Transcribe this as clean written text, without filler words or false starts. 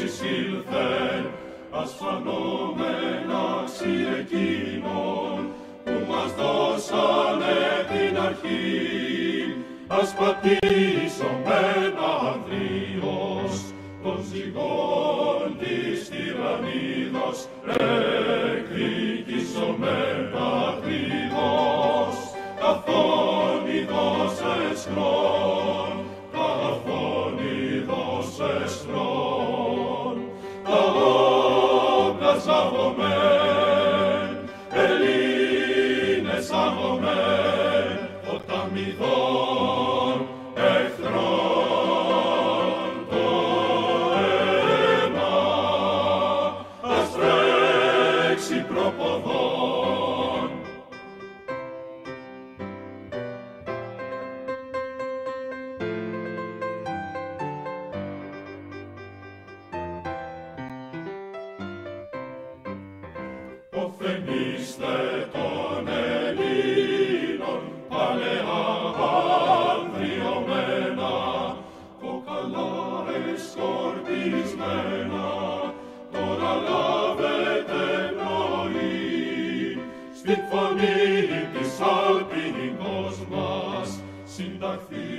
εισήλθεν, ας φανόμεναξι εκείνων, που μας δώσανε την αρχή, ας πατήσομεν Ανδρείος, των ζυγών της τυραννίδος, εκδικήσομεν πατρίδος, καθόν ειδός εσχρόν, καθόν ειδός εσχρόν, τα όπλα ζαβωμέν, Ελλήνες ζαβωμέν, ποταμιδών εχθρών το αίμα, ας τρέξει προποδών. Οθενήστε των Ελλήνων, παλαιά ανδριωμένα, κοκαλά εσκορπισμένα, τώρα λάβετε πνοή, στη φωνή της αλπινικός μας συνταχθεί.